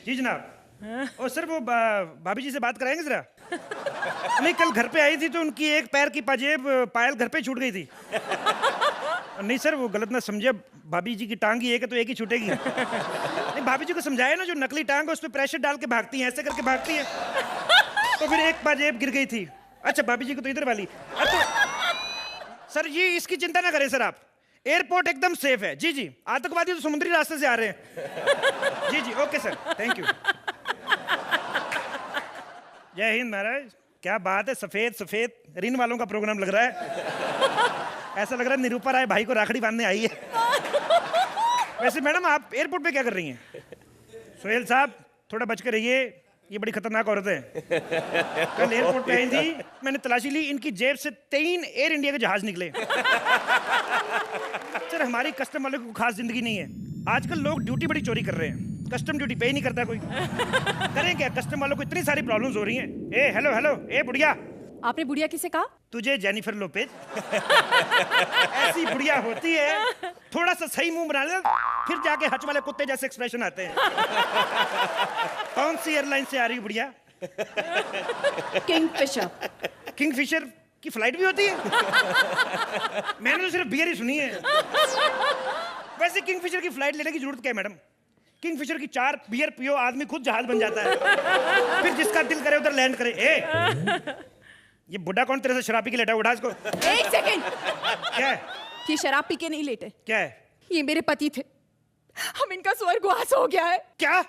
जी जनाब। और सर वो भाभी जी से बात कराएंगे जरा? नहीं, कल घर पे आई थी तो उनकी एक पैर की पाजेब पायल घर पे छूट गई थी। नहीं सर, वो गलत ना समझे, भाभी जी की टांग ही एक है तो एक ही छूटेगी। नहीं, भाभी जी को समझाया ना, जो नकली टांग है उस पर प्रेशर डाल के भागती है, ऐसे करके भागती है, तो फिर एक पाजेब गिर गई थी। अच्छा, भाभी जी को तो इधर वाली। तो सर ये इसकी चिंता ना करें सर आप, एयरपोर्ट एकदम सेफ है। जी जी, आतंकवादी तो समुद्री रास्ते से आ रहे हैं। जी जी, ओके सर, थैंक यू। जय हिंद महाराज। क्या बात है, सफेद सफेद रिन वालों का प्रोग्राम लग रहा है। ऐसा लग रहा है निरूपा राय भाई को राखड़ी बांधने आई है। वैसे मैडम आप एयरपोर्ट पे क्या कर रही हैं? सोहेल साहब थोड़ा बच कर रहिए, ये बड़ी खतरनाक औरत है। कल एयरपोर्ट पे आई थी, मैंने तलाशी ली, इनकी जेब से 3 एयर इंडिया के जहाज निकले। सर हमारी कस्टम वालों को खास जिंदगी नहीं है। आजकल लोग ड्यूटी बड़ी चोरी कर रहे हैं, कस्टम ड्यूटी पे ही नहीं करता कोई। करें क्या, कस्टम वालों को इतनी सारी प्रॉब्लम्स हो रही हैं। ए हेलो हेलो, ए बुढ़िया। आपने बुढ़िया किसे कहा? तुझे जेनिफर लोपेज। ऐसी बुढ़िया होती है, थोड़ा सा सही मुंह बना ले, फिर जाके हच वाले कुत्ते जैसे एक्सप्रेशन आते हैं। कौन सी एयरलाइन से आ रही बुढ़िया? किंगफिशर। किंगफिशर की फ्लाइट भी होती है? मैंने तो सिर्फ बियर ही सुनी है। वैसे किंगफिशर की फ्लाइट लेने की जरूरत क्या है मैडम? किंगफिशर की 4 बियर पियो, आदमी खुद जहाज बन जाता है। फिर जिसका दिल करे उधर लैंड करे। ए ये बुढ़ा कौन तेरे से शराब पी के लेटा? उठा इसको। 1 सेकंड। क्या है? ये शराब पी के नहीं लेटे। क्या है? ये मेरे पति थे, हम इनका स्वर्गवास हो गया है। क्या?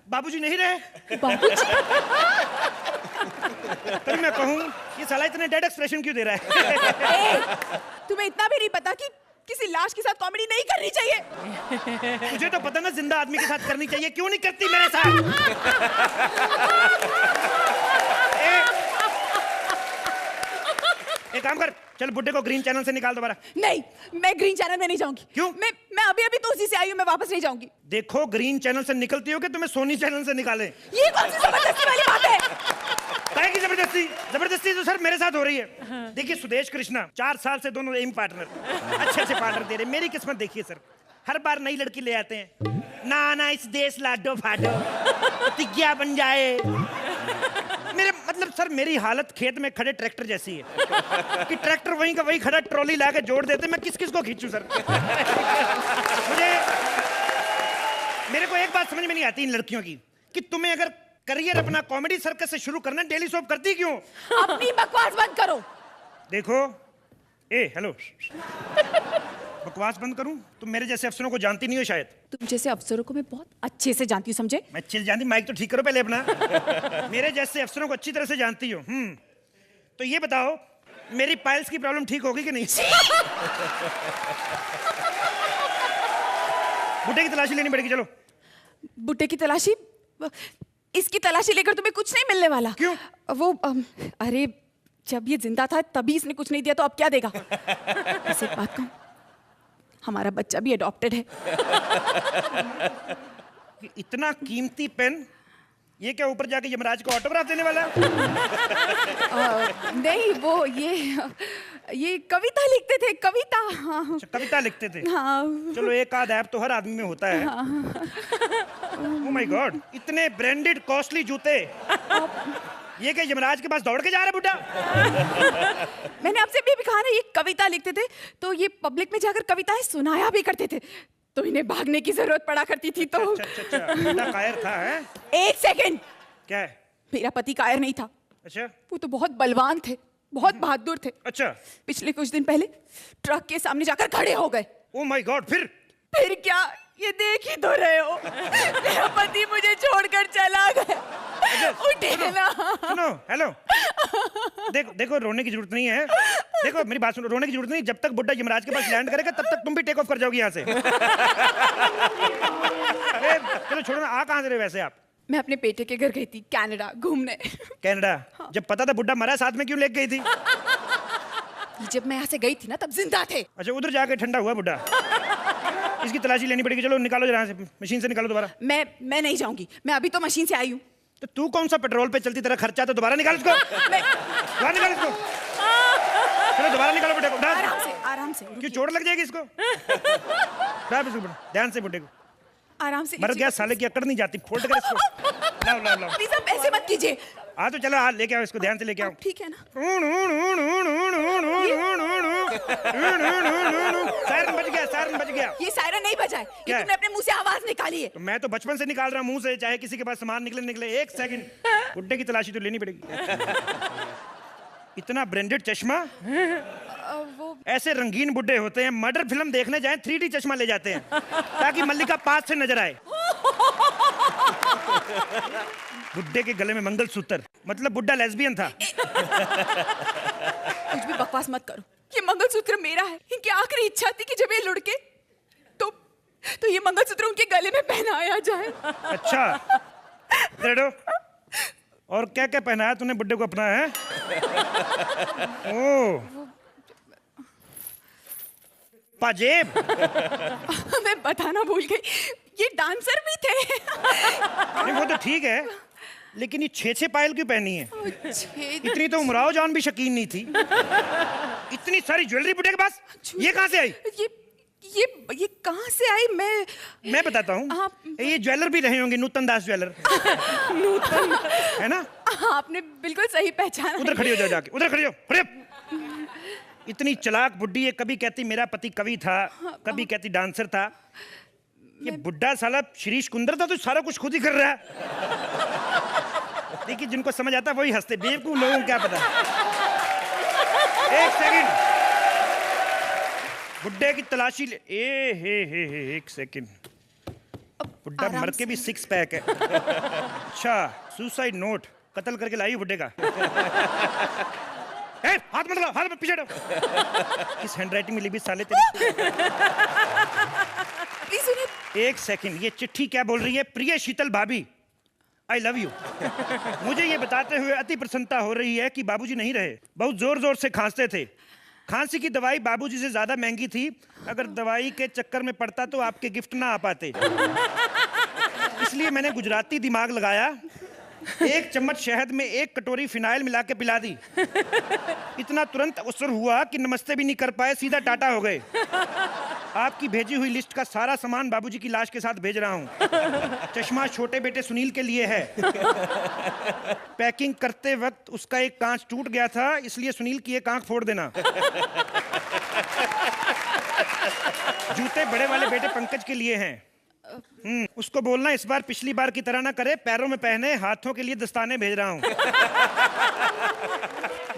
बाबूजी नहीं रहे? बाबूजी? तो मैं कहूँ ये साला इतने डेड एक्सप्रेशन क्यों दे रहा है? तुम्हें इतना भी नहीं पता कि किसी लाश के साथ कॉमेडी नहीं करनी चाहिए? मुझे तो पता ना जिंदा आदमी के साथ करनी चाहिए, क्यों नहीं करती मेरे साथ? एक काम कर, चल बुड्ढे को ग्रीन चैनल से निकाल दोबारा। नहीं, मैं ग्रीन चैनल में नहीं जाऊंगी। क्यों? मैं अभी तो उसी से आई हूँ, मैं वापस नहीं जाऊंगी। देखो ग्रीन चैनल से निकलती हो कि तुम्हें सोनी चैनल से निकालें? ये कौन सी जबरदस्ती वाली बात है? काहे की जबरदस्ती? जबरदस्ती तो सर मेरे साथ हो रही है। देखिए सुदेश कृष्णा 4 साल से दोनों एम पार्टनर, अच्छे पार्टनर दे रहे। मेरी किस्मत देखिए सर, हर बार नई लड़की ले आते हैं। ना इस देश लाडो फाडो तिग्या बन जाए। मेरे मतलब सर मेरी हालत खेत में खड़े ट्रैक्टर जैसी है कि ट्रैक्टर वहीं का वहीं खड़ा ट्रॉली ला के जोड़ देते, मैं किस किस को खींचूं सर? मेरे को एक बात समझ में नहीं आती इन लड़कियों की कि तुम्हें अगर करियर अपना कॉमेडी सर्कस से शुरू करना, डेली सोप करती क्यों? अपनी बकवास बंद करो। देखो ए हेलो, बकवास बंद करूं? तुम मेरे जैसे अफसरों को जानती नहीं हो शायद। तुम जैसे अफसरों को मैं बहुत अच्छे से जानती हूँ, समझे? मैं चिल जानती, माइक तो ठीक करो पहले अपना। मेरे जैसे अफसरों को अच्छी तरह से जानती हो। तो ये बताओ मेरी पाइल्स की प्रॉब्लम ठीक होगी कि नहीं? बुड्ढे की तलाशी लेनी पड़ेगी। चलो। बुड्ढे की तलाशी? इसकी तलाशी लेकर तुम्हें कुछ नहीं मिलने वाला। क्यों? वो अरे जब ये जिंदा था तभी इसने कुछ नहीं दिया, तो अब क्या देगा? ऐसे बात कहूं, हमारा बच्चा भी अडॉप्टेड है। इतना कीमती पेन, ये क्या ऊपर जाके यमराज को ऑटोग्राफ देने वाला? नहीं, वो ये कविता लिखते थे, कविता। हाँ। कविता लिखते थे? हाँ। चलो एक आध ऐप तो हर आदमी में होता है। ओह माय गॉड, इतने ब्रांडेड कॉस्टली जूते, ये क्या यमराज के पास दौड़ के जा रहा है बुड्ढा? मैंने आपसे भी कहा ना, ये कविता लिखते थे तो ये पब्लिक में जाकर कविताएं सुनाया भी करते थे, तो इन्हें भागने की जरूरत पड़ा करती थी। तो अच्छा, बेटा कायर था है? 1 सेकंड। क्या है? मेरा पति कायर नहीं था। अच्छा, वो तो बहुत बलवान थे, बहुत बहादुर थे। अच्छा। पिछले कुछ दिन पहले ट्रक के सामने जाकर खड़े हो गए। ओह माय गॉड, फिर क्या, ये देख ही तो रहे हो, मेरा पति मुझे छोड़कर चला गया। उठिए ना। सुनो, हेलो, देखो रोने की जरूरत नहीं है। देखो मेरी बात सुनो, रोने की जरूरत नहीं। जब तक बुड्ढा यमराज के पास लैंड करेगा तब तक तुम भी टेक ऑफ कर जाओगी यहाँ से। चलो छोड़ो ना, आ कहाँ से रहे वैसे आप? मैं अपने बेटे के घर गई थी, कनाडा घूमने। कनाडा? हाँ। जब पता था बुड्ढा मरा, साथ में क्यों लेके गई थी? जब मैं यहाँ से गई थी ना तब जिंदा थे। अच्छा, उधर जाके ठंडा हुआ बुड्ढा। इसकी तलाशी लेनी पड़ेगी। चलो निकालो जरा से, मशीन से निकालो दोबारा। मैं नहीं जाऊंगी, मैं अभी तो मशीन से आई हूँ। तो तू कौन सा पेट्रोल पे चलती तरह खर्चा, तो दोबारा निकाल इसको। दोबारा निकाल इसको। चलो दोबारा निकालो बुड्ढे को। आराम से। क्यों चोट लग जाएगी इसको? ध्यान से बुड्ढे को। आराम से मर लीजिए। गया साले की अकड़ नहीं जाती, फोल्ड कर इसको। लाओ लाओ लाओ। प्लीज आप ऐसे मत कीजिए। हाँ तो चलो, हाथ लेके आओ इसको, ध्यान से लेके आओ। ठीक है ना? सायरन बज गया, सायरन बज गया। ये सायरन नहीं बजा है, क्या ये है? तुमने अपने मुंह से आवाज निकाली है। तो मैं तो बचपन से निकाल रहा हूँ मुंह से, चाहे किसी के पास सामान निकले निकले। एक सेकंड, गुड्डे की तलाशी तो लेनी पड़ेगी। इतना ब्रांडेड चश्मा। वो ऐसे रंगीन बुड्ढे होते हैं, मर्डर फिल्म देखने जाएं 3D चश्मा ले जाते हैं ताकि मल्लिका पास से नजर आए। बुड्ढे के गले में मंगलसूत्र, मतलब बुड्ढा लेस्बियन था। कुछ भी बकवास मत करो। ये मंगलसूत्र मेरा है। इनकी आखिरी इच्छा थी कि जब ये लुढ़के तो ये मंगलसूत्र उनके गले में पहनाया जाए। अच्छा रेडो, और क्या क्या पहनाया तूने बुड्ढे को अपना है? ओ पाजेब। मैं बताना भूल गई, ये डांसर भी थे। नहीं वो तो ठीक है, लेकिन ये 6 पायल क्यों पहनी है? इतनी तो उमराव जान भी शकीन नहीं थी। इतनी सारी ज्वेलरी बुड्ढे के पास, ये कहाँ से आई? ये कहाँ से आई? मैं बताता हूँ। ये ज्वेलर भी रहे होंगे, नूतन दास ज्वेलर। नूतन है ना? आपने बिल्कुल सही पहचाना। उधर खड़ी हो जाओ, जाके उधर खड़ी हो, खड़ी हो। इतनी चालाक बुड्ढी है, कभी कहती मेरा पति कवि था, कभी कहती डांसर था। ये बुड्ढा साला शिरीष कुंदर था तो सारा कुछ खुद ही कर रहा है। देखिए जिनको समझ आता वही हंसते, बेवकूफ लोगों को क्या पता। एक सेकंड, बुड्ढे की तलाशी ले। हे एक सेकंड, बुड्ढा मर के भी 6 पैक है। अच्छा, सुसाइड नोट कत्ल करके लाई बुड्ढे का। हाथ मत लगाओ, हाथ मत, पीछे हटो। किस हैंडराइटिंग में लिखी साले तेरी? प्लीज सुनिए। एक सेकंड, ये चिट्ठी क्या बोल रही है? प्रिय शीतल भाभी, आई लव यू। मुझे ये बताते हुए अति प्रसन्नता हो रही है कि बाबूजी नहीं रहे। बहुत जोर जोर से खांसते थे। खांसी की दवाई बाबूजी से ज्यादा महंगी थी। अगर दवाई के चक्कर में पड़ता तो आपके गिफ्ट ना आ पाते। इसलिए मैंने गुजराती दिमाग लगाया, 1 चम्मच शहद में 1 कटोरी फिनाइल मिला के पिला दी। इतना तुरंत असर हुआ कि नमस्ते भी नहीं कर पाए, सीधा टाटा हो गए। आपकी भेजी हुई लिस्ट का सारा सामान बाबूजी की लाश के साथ भेज रहा हूँ। चश्मा छोटे बेटे सुनील के लिए है। पैकिंग करते वक्त उसका एक कांच टूट गया था, इसलिए सुनील की एक आंख फोड़ देना। जूते बड़े वाले बेटे पंकज के लिए हैं। उसको बोलना इस बार पिछली बार की तरह ना करे, पैरों में पहने, हाथों के लिए दस्ताने भेज रहा हूँ।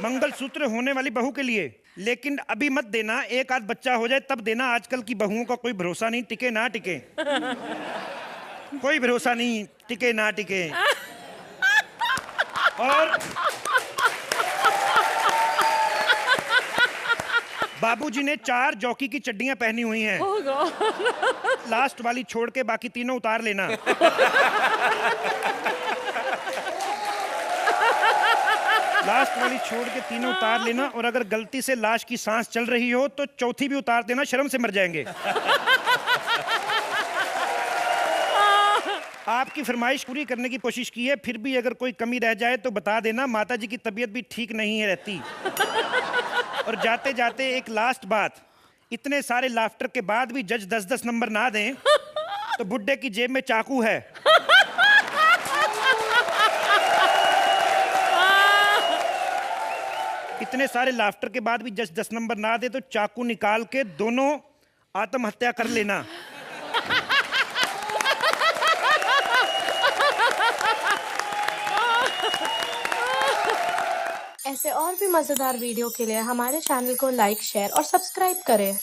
मंगलसूत्र होने वाली बहू के लिए, लेकिन अभी मत देना, एक आध बच्चा हो जाए तब देना। आजकल की बहुओं का कोई भरोसा नहीं, टिके ना टिके। कोई भरोसा नहीं, टिके ना टिके। और बाबूजी ने 4 जॉकी की चड्डियां पहनी हुई हैं। लास्ट वाली छोड़ के बाकी तीनों उतार लेना। लास्ट वाली छोड़ के तीनों उतार लेना, और अगर गलती से लाश की सांस चल रही हो तो चौथी भी उतार देना, शर्म से मर जाएंगे। आपकी फरमाइश पूरी करने की कोशिश की है, फिर भी अगर कोई कमी रह जाए तो बता देना। माता जी की तबीयत भी ठीक नहीं है रहती। और जाते जाते एक लास्ट बात, इतने सारे लाफ्टर के बाद भी जज 10-10 नंबर ना दें तो बुड्ढे की जेब में चाकू है। इतने सारे लाफ्टर के बाद भी जज 10 नंबर ना दे तो चाकू निकाल के दोनों आत्महत्या कर लेना। ऐसे और भी मजेदार वीडियो के लिए हमारे चैनल को लाइक, शेयर और सब्सक्राइब करें।